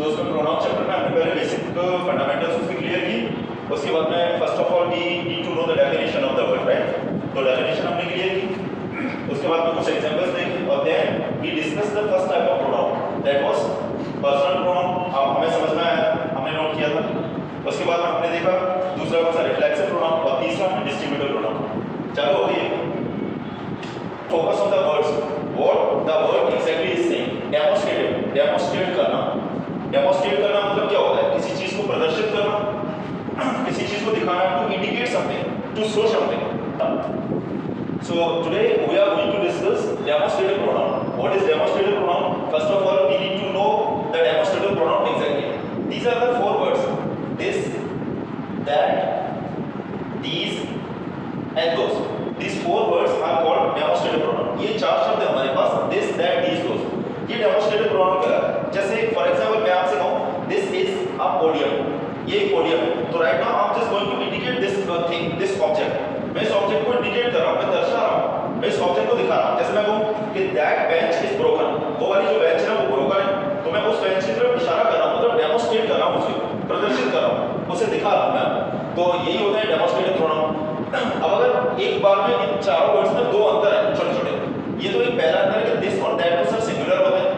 तो उसमें pronoun chapter में हमने पहले बेसिक फंडामेंटल्स उसकी क्लियर की। उसके बाद में first of all we need to know the definition of the word, right? तो डेफिनेशन हमने क्लियर की। उसके बाद में कुछ एग्जांपल्स देखे और then we discuss the first type of pronoun, that was personal pronoun. हमें समझ में आया, हमने नोट किया था। उसके बाद हमने देखा दूसरा कौन सा, रिफ्लेक्सिव प्रोनाउन, और तीसरा डिस्ट्रीब्यूटिव प्रोनाउन। चलो हो गई। Focus on the words, what the word exactly is saying. Demonstrative, demonstrate करना। डेमोंस्ट्रेट करना मतलब क्या होता है? किसी चीज को प्रदर्शित करना, किसी चीज को दिखाना, to indicate something, to show something. So today we are going to discuss demonstrative pronoun. What is demonstrative pronoun? First of all, we need to know the demonstrative pronoun exactly. These are the four words: this, that, these, and those. These four words are called demonstrative pronoun. ये चार शब्द है हमारे पास, this, that, these, those. ये demonstrative pronoun क्या है? जैसे for example मैं आपसे कहूँ this is a podium. ये एक podium है। तो right now I'm just going to indicate this thing, this object. मैं इस ऑब्जेक्ट को इंडिकेट कर रहा हूं, मैं दर्शा रहा हूं, मैं इस ऑब्जेक्ट को दिखा रहा हूं। जैसे मैं कहूं कि दैट बेंच इज ब्रोकन, वो वाली जो बेंच है ना वो ब्रोकन है, तो मैं उस बेंच की तरफ इशारा कर रहा हूं, मतलब डेमोंस्ट्रेट कर रहा हूं, उसे प्रदर्शित कर रहा हूं, उसे दिखा रहा हूं मैं। तो यही होता है डेमोंस्ट्रेटिव प्रोनाउन। अब अगर एक बार में इन चारों वर्ड्स में दो अंतर है छोटे-छोटे। ये तो एक पहला अंतर है कि दिस और दैट तो सर सिंगुलर होते हैं,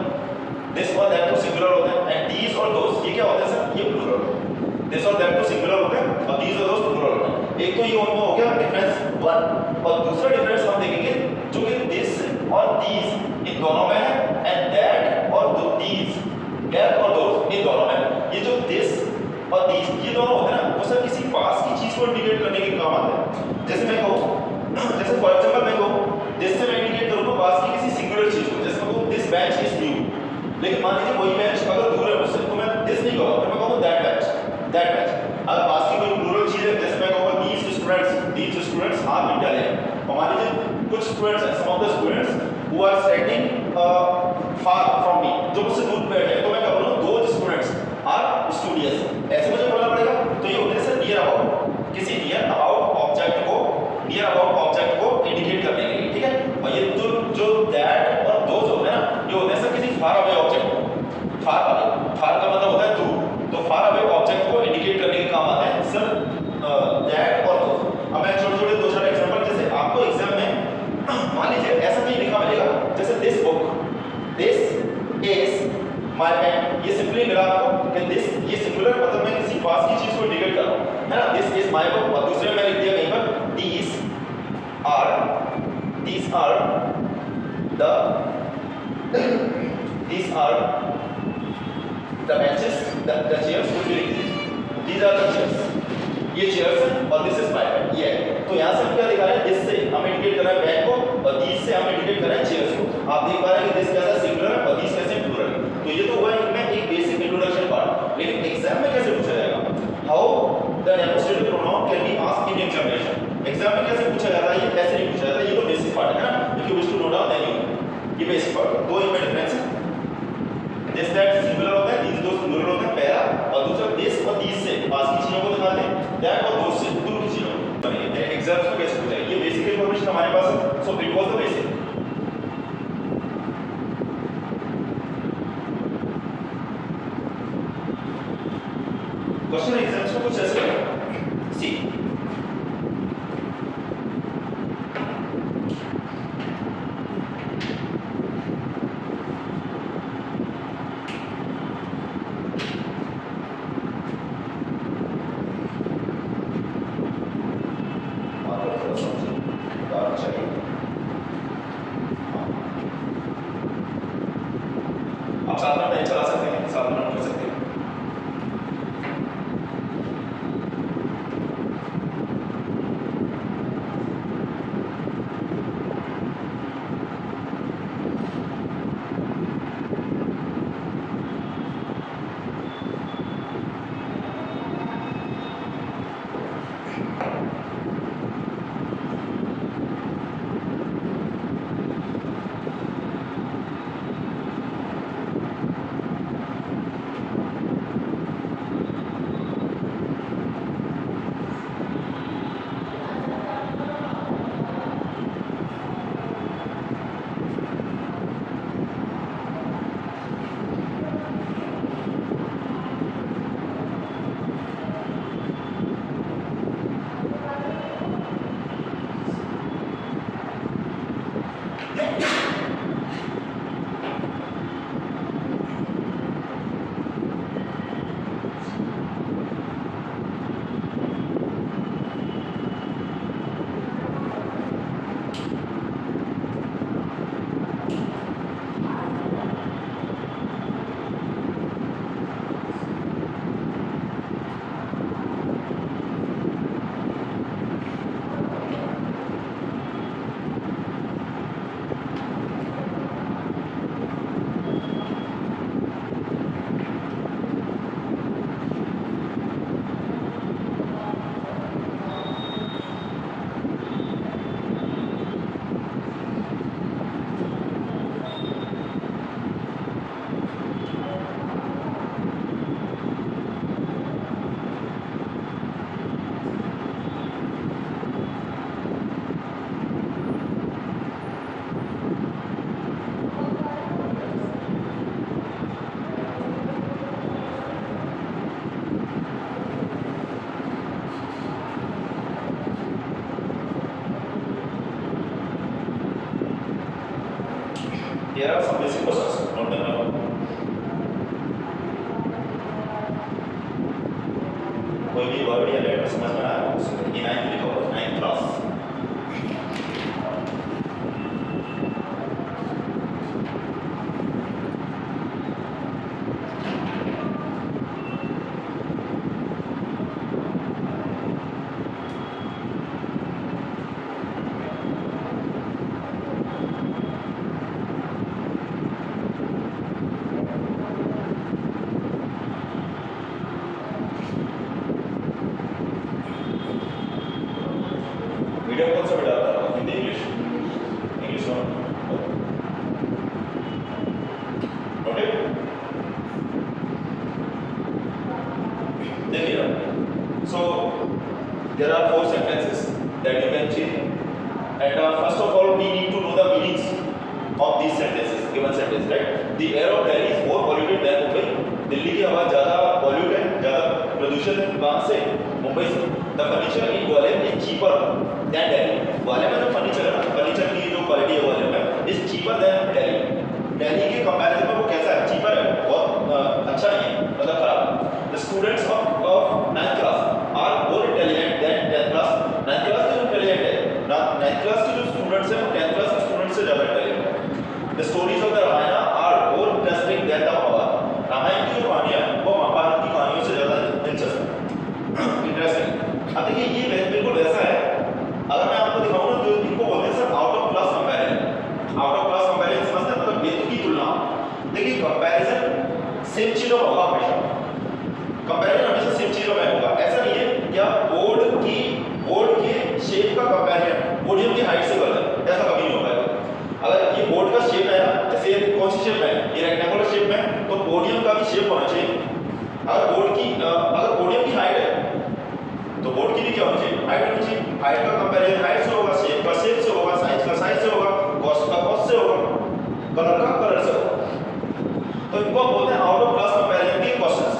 दिस और दैट तो सिंगुलर होते हैं, एंड दीस और दोस ये क्या होते हैं सर? ये प्लूरल। दिस और दैट तो सिंगुलर होते हैं और दीस और दोस प्लूरल होते हैं। एक तो ये उनमें हो गया डिफरेंस वन, और दूसरा डिफरेंस हम देखेंगे जो कि दिस और दीज इन दोनों में है, एंड दैट और दीज, दैट और दोस इन दोनों में। ये जो दिस और दीज ये दोनों होते हैं ना, वो सब किसी पास की चीज को इंडिकेट करने के काम आते हैं। जैसे मैं कहूँ, जैसे फॉर एग्जांपल मैं कहूँ दिस से मैं इंडिकेट करूँगा पास की किसी सिंगुलर चीज को। जैसे मैं कहूँ दिस बेंच इज न्यू, लेकिन मान लीजिए वही बेंच अगर दूर है मुझसे तो मैं दिस नहीं कहूँगा, फिर मैं कहूँगा दैट बेंच, दैट बेंच। अगर पास की कोई प्लूरल चीज है, जैसे मैं कहूँगा these students are Vidyalaya। मान लीजिए कुछ स्टूडेंट्स हैं, some of the students who are standing far from me, जो मुझसे दूर बैठे हैं, तो मैं क्या बोलूँ those students are studious। ऐसे मुझे बोलना पड़ेगा। तो ये होते हैं सर नियर अबाउट, किसी नियर अबाउट ऑब्जेक्ट को इंडिकेट करने के लिए, ठीक है। और ये जो दैट और दोज होते हैं ना, ये होते हैं सर किसी फार अवे ऑब्जेक्ट को, फार अवे, फार का मतलब होता है दूर, तो फार अवे ऑब्जेक्ट को इंडिकेट करने के काम आते हैं सर दैट और दोज। अब मैं छोटे-छोटे दो चार एग्जांपल, जैसे आपको एग्जाम में मान लीजिए ऐसा नहीं लिखा मिलेगा, जैसे this book, this is my pen, ये सिंपली मिला आपको कि दिस, ये सिंगुलर मतलब मैं किसी पास की चीज को इंडिकेट कर रहा हूं, है ना। दिस इज माय बुक, और दूसरे में मैं लिख दिया कहीं पर these are the benches, the chairs, कुछ भी लिख दीजिए, these are the chairs, ये चेयर्स हैं, और दिस इज माय बेड, ये है। तो यहाँ से हम क्या दिखा रहे हैं? दिस से हम इंडिकेट कर रहे हैं बेड को, और दीस से हम इंडिकेट कर रहे हैं चेयर्स को। आप देख पा रहे हैं कि दिस कैसा सिंगुलर है और दीस कैसे प्लूरल है। तो ये तो हुआ इनमें एक बेसिक इंट्रोडक्शन पार्ट। लेकिन एग्जाम में कैसे पूछा जाएगा? How the demonstrative pronoun can be asked in examination. Exam में कैसे पूछा जाता है? ये कैसे नहीं पूछा जाता? ये तो बेसिक पार्ट है ना। If you wish to know down then you, ये बेसिक पार्ट। दो इनमें डिफरेंस है, दिस दैट सिंगुलर होता है, दीस दोस प्लूरल होता है पहला, और दूसरा दिस और दीस से पास की चीजों को दिखाते हैं, दैट और दोस से दूर की चीजों को। एग्जाम्स में कैसे पूछा? ये बेसिक इंफॉर्मेशन हमारे पास है, so it was the basic. Question exams में कुछ ऐसे सी आप साथ में नहीं चला सकते हैं, साथ में कर सकते हैं। Here are some basic questions. Note them down. कोई भी वर्ड या लेटर समझ में आया हो ये 9th लिखा हुआ 9th क्लास मीडियम कौन सा डालता है Hindi English English one okay देखिए so there are 4 sentences that you can change and first of all we need to know the meanings of these sentences given sentence right the air of Delhi is more polluted than Mumbai Delhi की हवा ज्यादा pollute है ज्यादा प्रदूषण है कहां से मुंबई से the furniture in Gwalior is cheaper than Delhi Gwalior में जो फर्नीचर है ना फर्नीचर की जो क्वालिटी है ग्वालियर में is cheaper than Delhi Delhi के कंपैरिजन में वो कैसा है चीपर है बहुत अच्छा नहीं है मतलब खराब the students of 9th class are more intelligent than 10th class 9th class के जो इंटेलिजेंट है 9th क्लास के जो स्टूडेंट्स हैं वो 10th क्लास के स्टूडेंट्स से ज्यादा इंटेलिजेंट है the stories of the Ramayana are more interesting than the Mahabharata Ramayana की जो कहानियां हैं वो महाभारत की कहानियों से ज्यादा दिलचस्प है इंटरेस्टिंग अब देखिए ये बिल्कुल वैसा है अगर मैं आपको दिखाऊं ना तो इनको बोलते हैं sir out of class comparison out of class comparison समझते हैं मतलब बेतुकी तुलना देखिए कंपैरिजन सेम चीजों में होगा हमेशा कंपैरिजन हमेशा सेम चीजों में होगा ऐसा नहीं है क्या बोर्ड के शेप का कंपैरिजन पोडियम की हाइट से गलत ऐसा कभी नहीं हो पाएगा अगर ये बोर्ड का शेप है ना जैसे कौन सी शेप है ये रेक्टेंगुलर शेप में तो पोडियम का भी शेप होना चाहिए अगर पोडियम की हाइट है तो बोर्ड की भी क्या होनी चाहिए हाइट होनी चाहिए हाइट का कंपैरिजन हाइट से होगा शेप का शेप से होगा साइज का साइज से होगा कॉस्ट का कॉस्ट से होगा कलर का कलर से होगा तो इनको बोलते हैं आउट ऑफ क्लास कंपैरिजन के क्वेश्चंस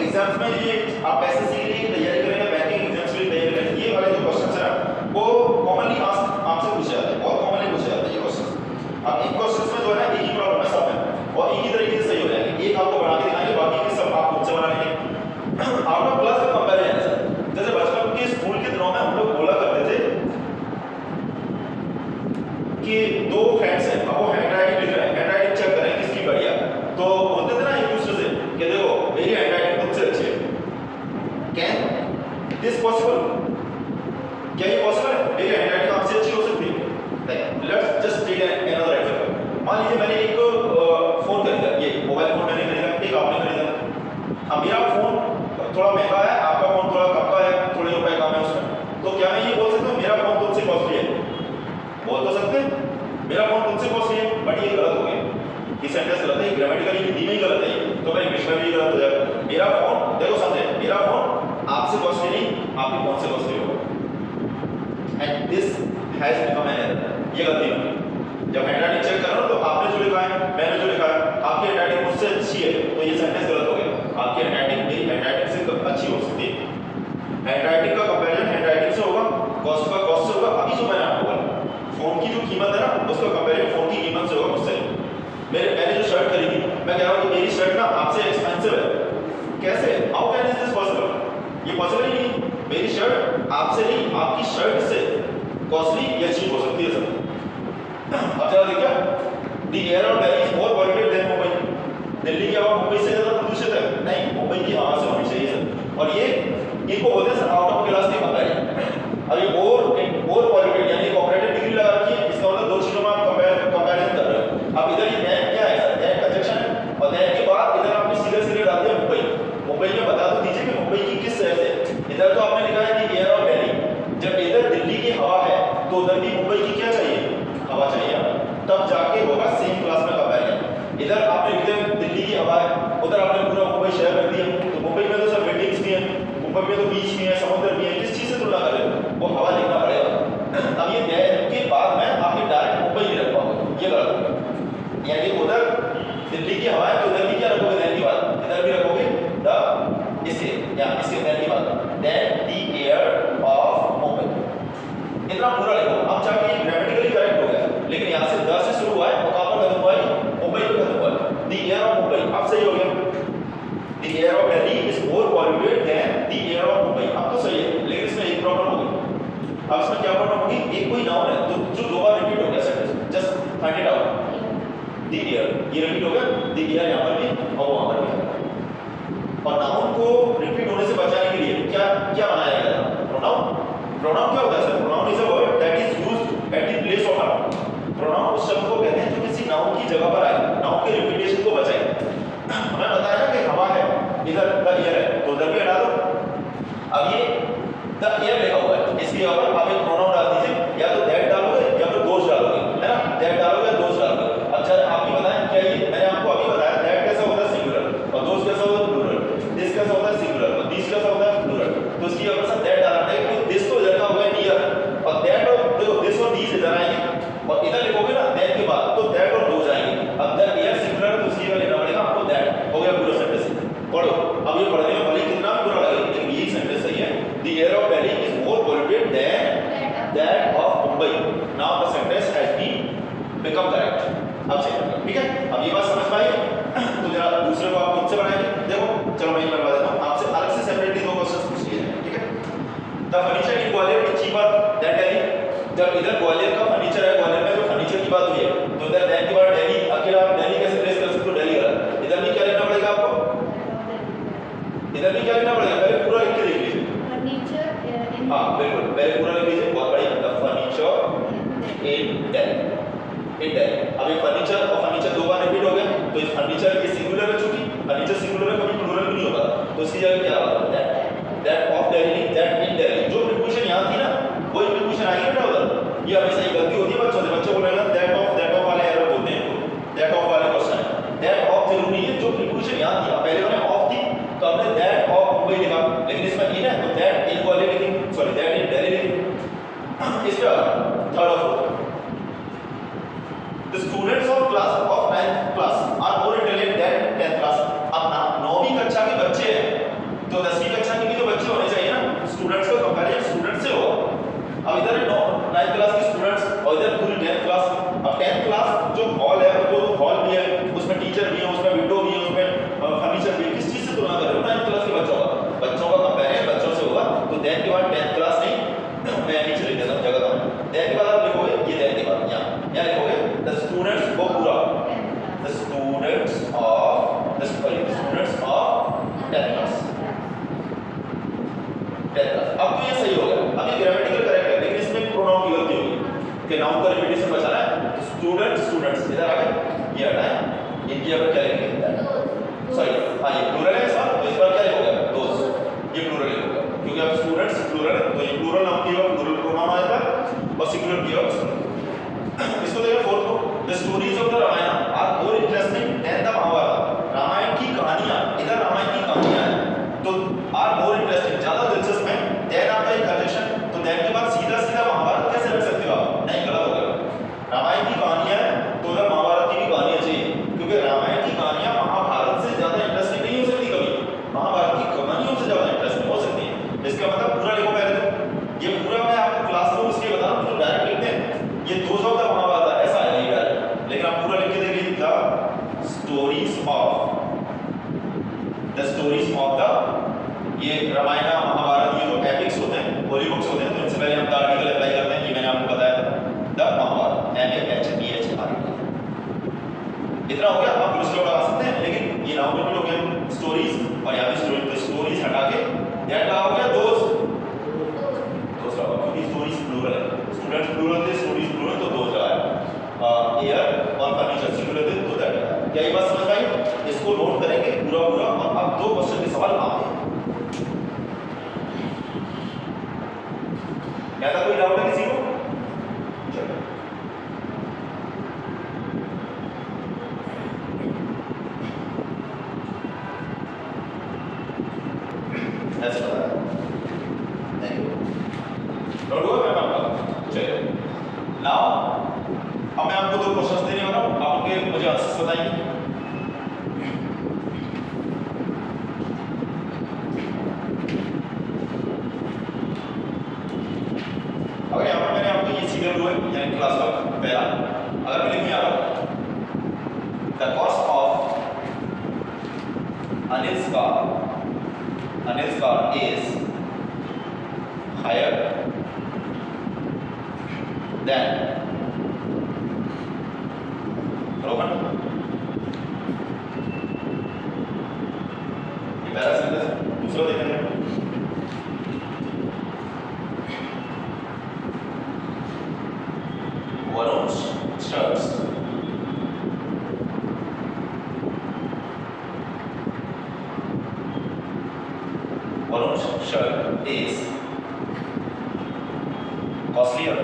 एग्जाम्स में ये आप एसएससी के लिए तैयारी करेंगे बैंकिंग एग्जाम्स के लिए तैयारी करेंगे ये वाले जो क्वेश्चंस है वो कॉमनली आपसे पूछे जाते हैं बहुत कॉमनली पूछे जाते हैं ये क्वेश्चंस अब इन क्वेश्चंस में जो है ना एक ही प्रॉब्लम है सब में और एक ही तरीके से सही हो जाएंगे एक आपको बना के दिखाएंगे बाकी के सब आप खुद से बना लेंगे आउट ऑफ क्लास का कंपैरिजन है जैसे बचपन के स्कूल के दिनों में हम लोग बोला करते थे कि दो फ्रेंड्स हैं अब वो हैंडराइटिंग लिख रहे हैं हैंडराइटिंग चेक करें किसकी बढ़िया तो बोलते थे ना एक दूसरे से कि देखो मेरी हैंडराइटिंग तुमसे अच्छी है कैन दिस पॉसिबल क्या ये पॉसिबल है मेरी हैंडराइटिंग आपसे अच्छी हो सकती है let's just take another example मान लीजिए मैंने एक फोन खरीदा ये मोबाइल फोन मैंने खरीदा एक आपने खरीदा अब मेरा फोन थोड़ा महंगा है आपका फोन थोड़ा कम का है थोड़े रुपए कम है उसमें तो क्या मैं ये बोल सकता हूँ मेरा फोन तुमसे कॉस्टली है बोल तो सकते हैं मेरा फोन तुमसे कॉस्टली है बट ये गलत हो गया ये सेंटेंस गलत है ग्रामेटिकली हिंदी में ही गलत है तो मैं इंग्लिश में भी गलत हो जाएगा मेरा फोन देखो समझे मेरा फोन आपसे कॉस्टली नहीं आपके फोन से कॉस्टली होगा and this has become an error ये गलती होगी जब हैंडराइटिंग चेक करो तो आपने जो लिखा है मैंने जो लिखा है आपकी हैंडराइटिंग मुझसे अच्छी है तो ये सेंटेंस गलत हो गया आपकी हैंडराइटिंग मेरी हैंडराइटिंग से अच्छी हो सकती है हैंडराइटिंग का कंपैरिजन हैंडराइटिंग से होगा कॉस्ट का कॉस्ट से होगा अभी जो मैंने आपको बोला फोन की जो कीमत है ना उसका कंपैरिजन फोन की कीमत से होगा मुझसे मैंने जो शर्ट खरीदी मैं कह रहा हूँ कि मेरी शर्ट ना आपसे एक्सपेंसिव है कैसे how can is this possible ये पॉसिबल ही नहीं मेरी शर्ट आपसे नहीं आपकी शर्ट से कॉस्टली या चीप हो सकती है सर अब जरा देखिए the air of Delhi is more polluted then Mumbai Delhi की हवा मुंबई से ज्यादा प्रदूषित है नहीं मुंबई की हवा से होनी चाहिए सर और ये इनको बोलते हैं सर आउट ऑफ क्लास के कंपैरिजन अब ये मोर पॉल्यूटेड यानी ऑपरेटेड डिग्री लगा रखी है इसका मतलब दो चीजों में आप कंपैरिजन कर रहे हो अब इधर ये दैट क्या है सर दैट कंजक्शन है और दैट के बाद इधर आपने सीधे डाल दिया मुंबई में बता दो दीजिए कि मुंबई की किस शहर से इधर तो आपने लिखा है कि एयर ऑफ दिल्ली जब इधर दिल्ली की हवा है तो उधर भी मुंबई की क्या चाहिए हवा चाहिए तब जाके होगा सेम क्लास में कंपैरिजन इधर आपने लिख दिया दिल्ली की हवा है उधर आपने पूरा मुंबई शहर रख दिया तो मुंबई में तो सब बिल्डिंग्स भी हैं मुंबई में तो बीच भी है समुद्र भी है किस चीज से तुलना कर रहे हो वो हवा लिखना पड़ेगा अब ये दैट के बाद में आपने डायरेक्ट मुंबई नहीं रख पाओगे ये गलत होगा यानी उधर दिल्ली की हवा है तो उधर भी क्या रखोगे दैन की बात इधर भी रखोगे द इसके दैन की बात that the air of Mumbai इतना पूरा लिखो अब जाके ग्रामेटिकल ये रिपीट हो गया, द ईयर यहाँ पर भी और वहाँ पर भी। और नाउन को रिपीट होने से बचाने के लिए क्या क्या बनाया गया था? प्रोनाउन। प्रोनाउन क्या होता है sir? Pronoun is a word that is used at the place of a noun. Pronoun उस शब्द को कहते हैं जो किसी नाउन की जगह पर आए, नाउन के रिपीटेशन को बचाए। हमें बताया ना कि हवा है, इधर द ईयर है, तो उधर भी हटा दो। अब ये द ईयर लिखा हुआ है, इसकी जगह पर आप एक प्रोनाउन डाल दीजिए, या तो दैट डालोगे या फिर दोस डालोगे, है ना? दैट डालोगे या दोस डालोगे। अब जरा आप ही बताएं, क्या ये मैंने आपको अभी बताया दैट कैसा होता है सिंगुलर, और दोस कैसा होता है प्लूरल, दिस कैसा होता है सिंगुलर, और दिस कैसा होता है प्लूरल। तो इसकी जगह पर दैट डालना है, क्योंकि दिस तो इधर का हो गया ईयर, और दैट और देखो दिस और दिस इधर आएंगे, और इधर लिखोगे ना दैट के बाद, तो दैट और दोस आएंगे। अब द ईयर सिंगुलर, तो उसकी जगह लेना पड़ेगा आपको दैट, हो गया पूरा सेंटेंस। पढ़ो, अब ये पढ़ने में भले कितना भी बुरा लगे, लेकिन ये सेंटेंस सही है। The air of Delhi is more polluted than that of Mumbai. Now the sentence has been become correct. अब चेक करो, ठीक है? अब ये बात समझ में आई? तो जरा दूसरे को आप खुद से बनाइए। देखो, चलो मैं करवा देता हूं आपसे, अलग से सेपरेटली दो क्वेश्चंस पूछ लिए हैं, ठीक है? The furniture in Gwalior is cheaper than Delhi. जब इधर ग्वालियर का फर्नीचर है, ग्वालियर में जो फर्नीचर की बात हुई है, तो इधर दैट के बाद दिल्ली, आखिर आप दिल्ली कैसे प्लेस कर सकते हो? दिल्ली गलत। इधर भी क्या लिखना पड़ेगा आपको? इधर भी क्या लिखना पड़ेगा? पहले पूरा लिख के देख लीजिए। फर्नीचर, हां बिल्कुल, पहले पूरा लिख लीजिए, बहुत बढ़िया। द फर्नीचर इन दिल्ली, इन दिल्ली। अब ये फर्नीचर और फर्नीचर दो बार रिपीट हो गया, तो इस फर्नीचर की सिंगुलर है, चूंकि फर्नीचर सिंगुलर है, कभी प्लूरल भी नहीं होता, तो इसकी जगह क्या होगा? That of Delhi, that in Delhi. जो प्रीपोजिशन यहां थी ना, वही प्रीपोजिशन आएगी बेटा उधर। ये हमेशा ही गलती होती है बच्चों से, बच्चों को लगता है दैट ऑफ वाले एरर बोलते हैं, दैट ऑफ वाले क्वेश्चन है। दैट ऑफ जरूरी नहीं है, जो प्रीपोजिशन यहां थी, पहले मैंने ऑफ थी तो हमने दैट ऑफ मुंबई लिखा, लेकिन इसमें इन है तो दैट इन ग्वालियर लिखेंगे, सॉरी दैट इन दिल्ली लिखेंगे। इस पे आ गया थर्ड और fourth. The students of class of 9th class are more intelligent than 10th class. अब ना 9वीं कक्षा के बच्चे हैं, तो 10वीं कक्षा के भी तो बच्चे होने चाहिए ना। स्टूडेंट्स का कंपैरिजन स्टूडेंट से होगा। अब इधर 9th क्लास के स्टूडेंट्स और इधर पूरी 10th क्लास। अब 10th क्लास जो हॉल है, वो तो हॉल भी है, उसमें टीचर भी है, उसमें विंडो भी है, उसमें फर्नीचर भी है। किस चीज से तुलना कर रहे हो? 9th क्लास के बच्चों का, बच्चों का कंपैरिजन बच्चों से होगा। तो 10th के बाद 10th क्लास नहीं, मैं नीचे लिख देता हूं जगह का। 10th के बाद आप लिखोगे ये 10th के बाद यहाँ लिखोगे द स्टूडेंट्स, वो पूरा the students of 10th class. अब तो ये सही हो गया, अब ये ग्रामेटिकल करेक्ट है, लेकिन इसमें प्रोनाउन की गलती होगी कि नाउन का रिपीटेशन बचाना है। तो स्टूडेंट्स इधर आ गए, ये हटाएं, इनकी अब क्या लिखेंगे? सॉरी, हाँ ये प्लूरल है सर, तो इस बार क्या लिखोगे? दोस, ये प्लूरल लिखोगे, क्योंकि अब स्टूडेंट्स प्लूरल है, तो ये प्लूरल नाउन की वक्त प्लूरल प्रोनाउन आएगा और सिंगुलर की वक्त। इसको देखिए फोर्थ को, the stories of the Ramayana are more interesting than the Mahabharata. Ramayana की कहानियां, इधर रामायण की कहानियां हैं, तो आर मोर इंटरेस्टिंग, ज्यादा दिलचस्प है। देन आपका एक कंडीशन, तो देन के बाद सीधा सीधा महाभारत कैसे रख सकते हो आप? नहीं, गलत हो गया। रामायण की कहानियां हैं, तो उधर महाभारत की भी कहानियां चाहिए, क्योंकि रामायण की कहानियां महाभारत से ज्यादा इंटरेस्टिंग नहीं हो सकती, कभी महाभारत की कहानियों से ज्यादा इंटरेस्टिंग हो सकती है। इसका मतलब पूरा लिखो पहले तो, ये पूरा मैं आपको क्लास में उसके बता रहा हूं, जो डायरेक्ट लिखते हैं ये दो शब्द महाभारत ऐसा है नहीं डायरेक्ट, लेकिन आप पूरा लिख के देखिए द स्टोरीज ऑफ द ये रामायण महाभारत, ये जो एपिक्स होते हैं, होली बुक्स होते हैं, तो इनसे पहले हम द आर्टिकल अप्लाई करते हैं, ये मैंने आपको बताया था, द महाभारत, MAHBHR। इतना हो गया, आप दूसरा लगा सकते हैं, लेकिन ये नाउन रिपीट हो गया स्टोरीज, और यहाँ पे स्टोरीज हटा के दैट का हो गया दोस्त लगा, क्योंकि स्टोरीज प्लूरल है, स्टूडेंट्स प्लूरल थे, स्टोरीज प्लूरल, तो दोस्त लगाया। एयर और फर्नीचर सिंगुलर थे, तो दैट। क्या ये बात समझ में आई? इसको नोट करेंगे पूरा, और अब दो क्वेश्चन के सवाल आते हैं। क्या था, कोई डाउट है किसी को? चलो ऐसे बताया नहीं, नोट हुआ मैं आपका? चलिए नाउ अब मैं आपको दो क्वेश्चंस देने वाला हूं, आप उनके मुझे आंसर्स बताइए। अगर यहाँ पर मैंने आपको ये सीरियल जो है, यानी क्लास का पहला, अगर मैं लिखूं यहाँ पर the cost of Anil's car is higher than Rohan. shirts. Varun's shirt is costlier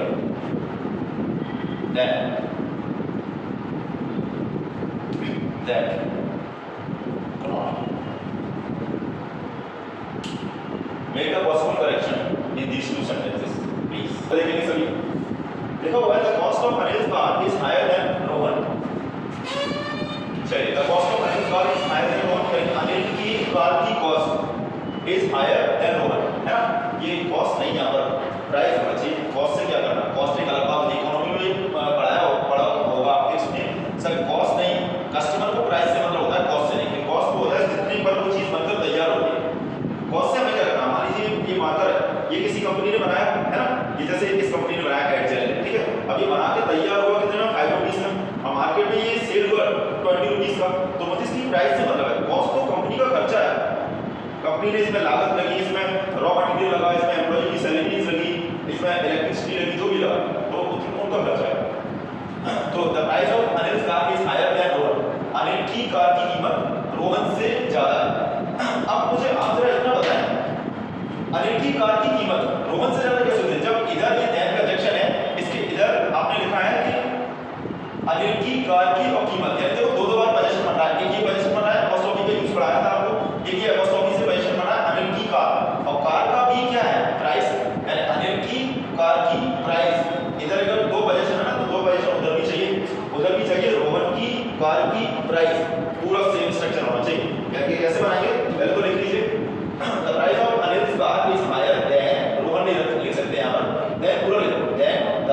than Kunal. Make a possible correction in these two sentences, please. देखेंगे सभी. देखो, when the cost of Anil's car is higher than Rohan. चलिए, the cost of Anil's car is higher than Rohan. Anil की car की cost is higher than Rohan, है ना? ये cost नहीं यहाँ पर प्राइस होना चाहिए. cost से क्या करना? cost एक अलग बात है. इकोनॉमी में पढ़ा होगा इसमें. सर cost नहीं, कस्टमर को प्राइस से मतलब होता है, cost से नहीं. cost वो होता है जितनी पर वो चीज बनकर तैयार होती है. cost से हमें क्या करना? मान लीजिए ये मार्कर है, ये किसी कंपनी ने बनाया है ना? ये जैसे इस कंपनी ने बनाया एडजेल, ठीक है? अब ये बना के तैयार हुआ कितने में? 5 रुपीस में. अब मार्केट में ये सेल हुआ 20 रुपीस का. तो मतलब इसकी प्राइस से मतलब है. कॉस्ट तो कंपनी का खर्चा है. कंपनी ने इसमें लागत लगी, इसमें रॉ मटेरियल लगा, इसमें एम्प्लॉय की सैलरीज लगी, इसमें इलेक्ट्रिसिटी लगी, जो भी लगा, तो उनका खर्चा है. तो the price of Anil's car is higher than Rohan. Anil की कार की कीमत रोहन से ज्यादा है. अब मुझे आप जरा इतना बताएं, अनिल की कार की कीमत रोहन से ज्यादा कैसे होती है? जब इधर ये दैन कंजक्शन है, इसके इधर आपने लिखा है कि अनिल की कार की और कीमत है. देखो दो बार पोजीशन बन रहा है. एक ये पोजीशन बन रहा है, अपोस्ट्रोफी का यूज पढ़ाया था आपको. एक ये अपोस्ट्रोफी से पोजीशन बना है अनिल की कार, और कार का भी क्या है? प्राइस. यानी अनिल की कार की प्राइस. इधर अगर दो पोजीशन है ना, तो दो पोजीशन उधर भी चाहिए. रोहन की कार की प्राइस. पूरा सेम स्ट्रक्चर होना चाहिए. कैसे बनाएंगे? पहले तो लिख लीजिए, the price of Anil's car is higher than Rohan. ने लिख सकते हैं यहाँ पर, देन पूरा लिखो, then the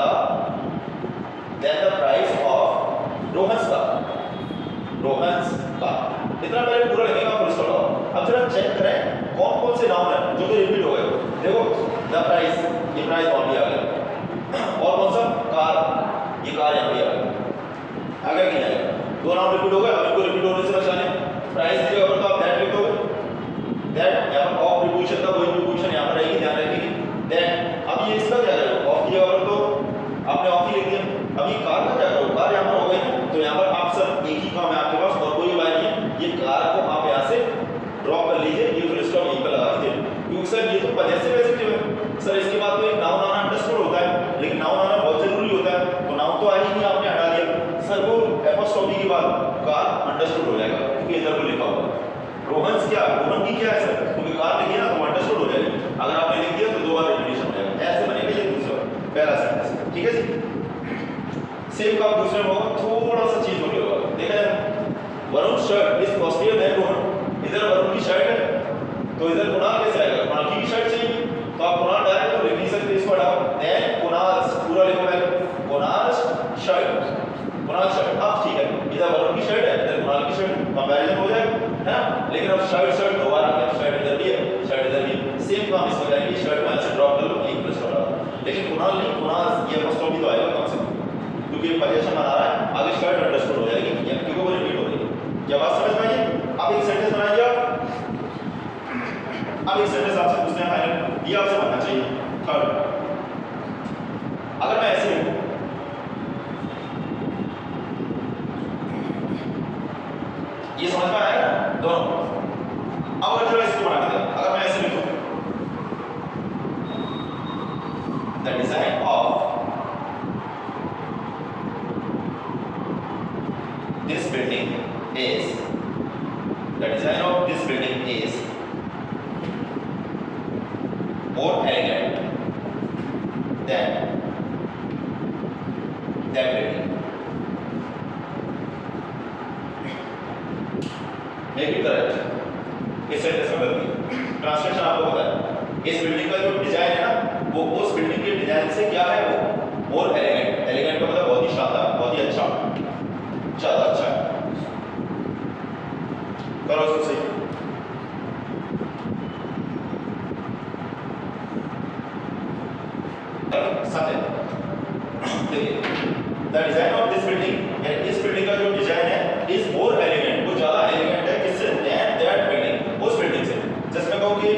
price of Rohan's car. इतना पहले पूरा लिखेगा, फुल स्टॉप. अब जरा चेक करें कौन कौन से नाउन है जो कि रिपीट हो गए. देखो द प्राइस, ये प्राइस और भी आ गया. और कौन सा? कार, ये कार यहाँ भी आ गया. आगे क्या आएगा? दो नाउन रिपीट हो गए. अब इनको रिपीट होने से बचाने प्राइस की जगह पर तो आप दैट लिख दोगे. दैट यहाँ पर ऑफ प्रीपोजिशन था, वही प्रीपोजिशन यहाँ पर रहेगी, ध्यान रखिए. दैट. अब ये इसका क्या करोगे? ऑफ की जगह पर तो आपने ऑफ ही लिख दिया. अब ये कार का क्या करोगे? कार यहाँ पर हो गई ना, तो यहाँ पर आप सर एक ही काम है आपके पास, और कोई बात नहीं है. ये कार को आप यहाँ से ड्रॉ कर लीजिए, ये फुल स्टॉप यहीं पर लगा दीजिए. क्योंकि सर ये तो पजेसिव एडजेक्टिव है सर. इसके बाद तो एक नाउन आना अंडरस्टूड होता है, लेकिन नाउन आना बहुत जरूरी होता है. तो नाउन तो आ ही नहीं, आपने हटा दिया. सर वो एपोस्ट्रोफी के बाद कार अंडरस्टूड हो जाएगा, क्योंकि इधर को लिखा हुआ है. रोहन क्या, रोहन की क्या है सर? क्योंकि कार लिखिए ना, तो अंडरस्टूड हो जाएगी. अगर आपने लिख दिया तो दो बार रिपीटेशन हो जाएगा. ऐसे बनेगा ये दूसरा पहला सेंटेंस, ठीक है जी. सेम काम दूसरे में होगा, थोड़ा सा चीज हो गया. देखा जाए, Varun shirt is costlier then Rohan. इधर वरुण की शर्ट है, तो इधर कुणाल कैसे आएगा? कुणाल की भी शर्ट चाहिए, तो आप कुणाल डायरेक्ट तो लिख नहीं सकते, इसको हटाओ. देन कुणाल पूरा लिखो पहले, कुणाल शर्ट. अब ठीक है, इधर वरुण की शर्ट है, इधर कुणाल की शर्ट, कंपैरिजन हो जाएगा, है ना? लेकिन अब शर्ट दोबारा आ गया. शर्ट इधर भी है, शर्ट इधर भी है. सेम काम इसमें करेंगे. शर्ट में ऐसे ड्रॉप कर लो, एक प्लस डालो. लेकिन कुणाल नहीं, कुणाल ये अपोस्ट्रोफी तो आएगा कम से कम, क्योंकि पोजीशन बना रहा है. आगे शर्ट अंडरस्टूड हो जाएगी, या क्योंकि वो रिपीट हो रही है. क्या बात समझ में आई? अब एक सेंटेंस बनाइए आप. अब एक सेंटेंस आपसे पूछते हैं फाइनल, ये आपसे बनना चाहिए. थर्ड, अगर मैं ऐसे लिखूं, ये समझ में आएगा दोनों. अब अगर जरा इसको बना के, अगर मैं ऐसे लिखूं, the design of this building is more elegant than that building. Make it correct. इस सेंटेंस में गलती. ट्रांसलेशन आपको पता है, इस बिल्डिंग का जो डिजाइन है ना, वो उस बिल्डिंग के डिजाइन से क्या है? वो मोर एलिगेंट. एलिगेंट का मतलब बहुत ही शानदार, बहुत ही अच्छा, ज्यादा अच्छा है. करो इसको सही. सत्य. देखिए, the design of this building, यानी इस बिल्डिंग का जो डिजाइन है, इज मोर एलिगेंट. वो ज्यादा एलिगेंट है किससे? दैट बिल्डिंग, उस बिल्डिंग से. जिसमें कहूँ कि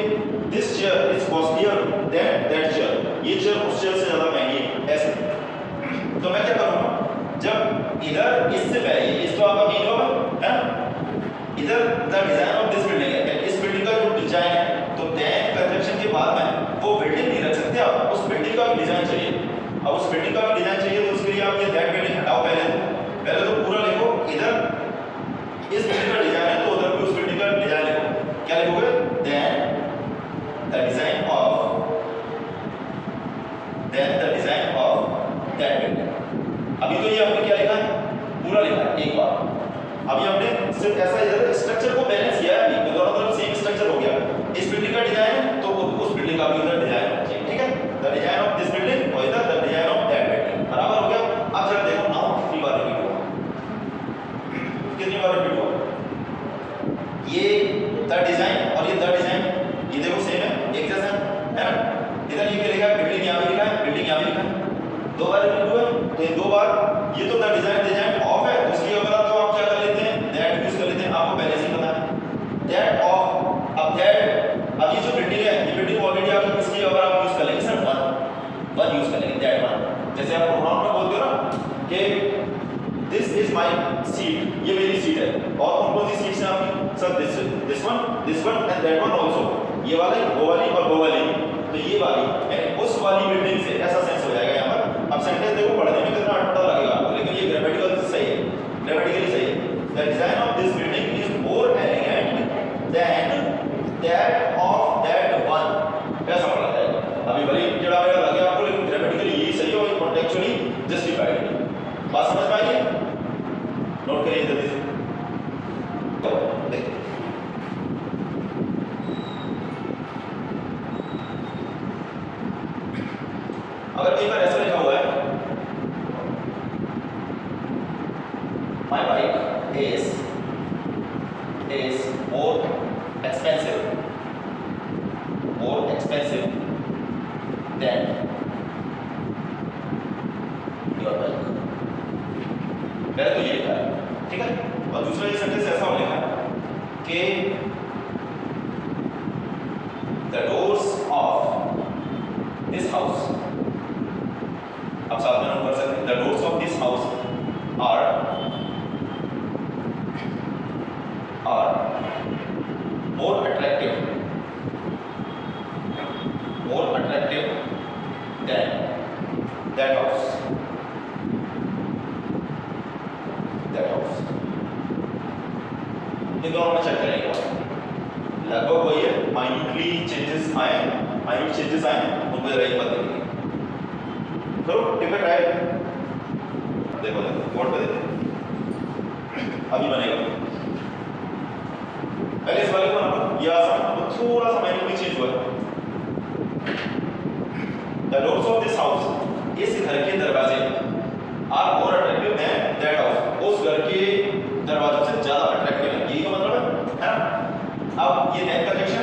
this chair is costlier then that chair. ये चेयर उस चेयर से ज्यादा महंगी है. ऐसे तो मैं क्या करूँगा, जब इधर इससे पहले इस तो आपका मीन होगा है ना, इधर the design of this building है, इस बिल्डिंग का जो डिजाइन है, तो देन कंस्ट्रक्शन के बाद में वो बिल्डिंग नहीं रख सकते आप, उस बिल्डिंग का भी डिजाइन चाहिए। अब उस बिल्डिंग का भी डिजाइन चाहिए तो उसके लिए आप ये दैट बिल्डिंग हटाओ, पहले तो पूरा लिखो, इधर इस बिल्डिंग का डिजाइन है तो उधर भी उस बिल्डिंग का डिजाइन लिखो। क्या लिखोगे? Then the design of that building. अभी तो ये आपने क्या लिखा है? पूरा लिखा है एक बार। अभी हमने सिर्फ ऐसा इधर स्ट्रक्चर को बैलेंस किया है, अभी दोनों तरफ सेम स्ट्रक्चर हो गया। इस बिल्डिंग का डिजाइन है तो उस बिल्डिंग का भी उधर डिजाइन होना चाहिए, ठीक है? The design of this building और इधर the design of that building, बराबर हो गया। अब जरा देखो नाउ कितनी बार रिपीट हुआ, कितनी बार रिपीट हुआ? ये द डिजाइन और ये द डिजाइन, ये देखो सेम है, एक जैसा है ना? इधर ये क्या लिखा है? बिल्डिंग यहाँ भी लिखा है, बिल्डिंग यहाँ भी लिखा है, दो बार रिपीट हुआ। तो ये दो बार, ये तो द डिजाइन ऑफ है, उसकी अगर तो आप क्या कर लेते हैं? दैट यूज कर लेते हैं, आपको पहले से ही पता है दैट ऑफ। अब दैट, अब ये जो बिल्डिंग है, ये बिल्डिंग ऑलरेडी आपकी किसकी, अगर आप यूज कर लेंगे सर वन यूज कर लेंगे, दैट वन। जैसे आप प्रोनाउन में बोलते हो ना कि दिस इज माय सीट, ये मेरी सीट है, और कौन कौन सी सीट्स हैं आपकी? Sir this one and that one also, ये वाली, वो वाली और वो वाली। तो ये वाली यानी उस वाली बिल्डिंग से, ऐसा सेंस हो जाएगा यहाँ पर। अब सेंटेंस देखो पढ़ने में कितना अटपटा लगेगा आपको, लेकिन ये ग्रामेटिकल सही है, ग्रामेटिकली सही है। The design of this building is more elegant than that of that one, ऐसा पढ़ा जाएगा। अभी भले टेढ़ा मेढ़ा लगे आपको, लेकिन ग्रामेटिकली यही सही है और कॉन्टेक्चुअली जस्टिफाइड है। बात समझ में आई है? नोट करिए जल्दी से। देखिए अगर कई बार ऐसा लिखा हुआ है, my bike is more expensive than your bike, मैंने तो ये लिखा है, ठीक है? और दूसरा ये सेंटेंस ऐसा हो लिखा है कि the doors of this house, आप साथ में नोट कर सकते हैं, the doors of this house are more attractive than that house. इन दोनों में चेक करेंगे, लगभग वही है, माइन्यूट चेंजेस आए, उनको जरा एक बात देखिए। करो टिकट ट्राई, देखो बोर्ड पे देखो, अभी बनेगा। पहले इस वाले को ना ये आसान, तो थोड़ा सा माइन्यूटली चेंज हुआ है। The doors of this house, इस घर के दरवाजे are more attractive than that house, उस घर के दरवाजों से ज्यादा अट्रैक्टिव है, यही का मतलब है ना? अब ये दैट कंजक्शन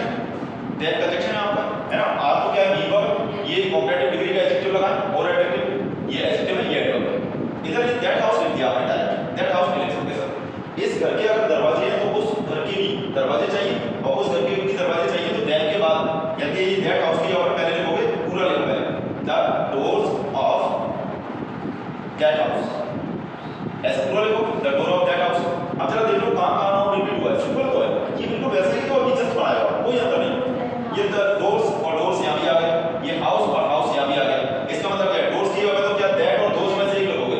है आपका, है ना? आपको क्या है, वर्ब, ये कॉम्पैरेटिव डिग्री का एडजेक्टिव लगा, मोर अट्रैक्टिव, ये एडजेक्टिव है, ये एडवर्ब है। इधर ये दैट हाउस लिख दिया आपने, डायरेक्ट दैट हाउस नहीं लिख सकते सर। इस घर के अगर दरवाजे हैं तो उस घर के भी दरवाजे चाहिए, और उस घर के भी दरवाजे चाहिए, तो दैट के बाद या ये दैट हाउस की और पहले लिखोगे, पूरा लिखो पहले, the doors of that house, ऐसा पूरा लिखो, the door of that house. अब जरा देख लो कहां नाम रिपीट हुआ है, सिंपल तो है, ये बिल्कुल वैसे ही तो अभी जस्ट बनाया हुआ, कोई अंतर नहीं। ये द डोर्स और डोर्स यहां भी आ गए, ये हाउस और हाउस यहां भी आ गया। इसका मतलब क्या है, डोर्स की होगा तो क्या दैट और दोस में से एक लिखोगे,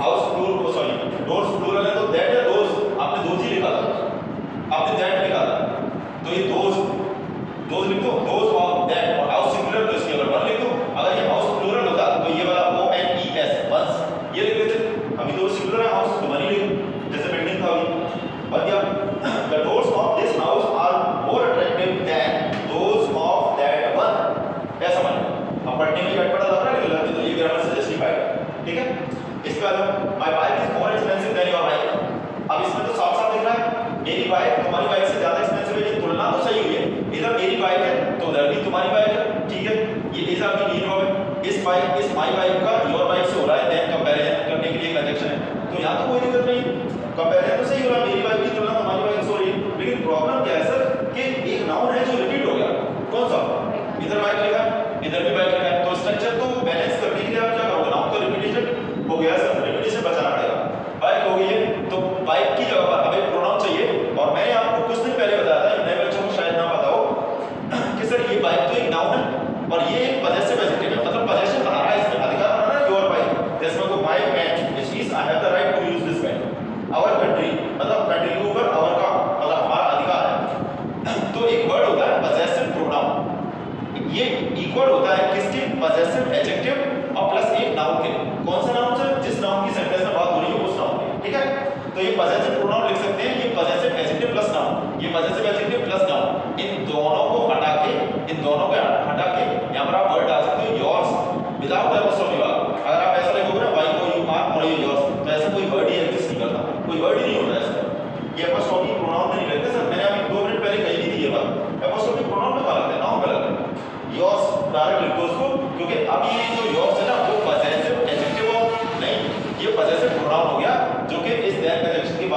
house plural, sorry doors plural है तो दैट या दोस, आपने दोस ही लिखा था, आपने दैट लिखा था, तो ये दोस लिख दो, दोस ऑफ दैट, और हाउस सिंगुलर तो इसके ऊपर वन लिख दो। अगर ये हाउस प्लूरल होता तो ये वाला O N E S ones ये लिख देते, अभी तो सिंगुलर है हाउस, तो वन ही लिखो जैसे बिल्डिंग था अभी। और क्या, the doors of this house are more attractive than those of that one, ऐसा मानो। अब पढ़ने में अटपटा लग रहा है, लेकिन तो ये ग्रामर से जस्टिफाइड है, ठीक है? इसके बाद my bike is more expensive than your bike, अब इसमें तो साफ-साफ दिख रहा है मेरी बाइक तुम्हारी बाइक से ज्यादा एक्सपेंसिव है, ये तुलना तो सही हुई है, इधर मेरी बाइक है तो उधर भी तुम्हारी बाइक है, ठीक है? ये इज आपकी मीन वर्ब है, इस माय बाइक का योर बाइक से हो रहा है, देन कंपैरिजन करने के लिए कंजक्शन है, तो यहां तो कोई दिक्कत नहीं, कंपैरिजन तो सही हो रहा है, मेरी बाइक की तुलना तुम्हारी बाइक से हो रही है। लेकिन प्रॉब्लम क्या है सर कि एक नाउन है जो रिपीट हो गया, कौन सा? इधर बाइक लिखा, इधर भी बाइक लिखा, तो स्ट्रक्चर तो बैलेंस करने के लिए आप क्या करोगे, नाउन का रिपीटेशन हो गया सर, रिपीटेशन बचाना पड़ेगा।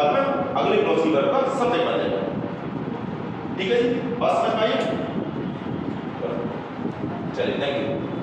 बाद में अगले क्लॉज की वर्ब का सब्जेक्ट बन जाएगा। ठीक है जी, बात समझ में आई? चलिए, थैंक यू।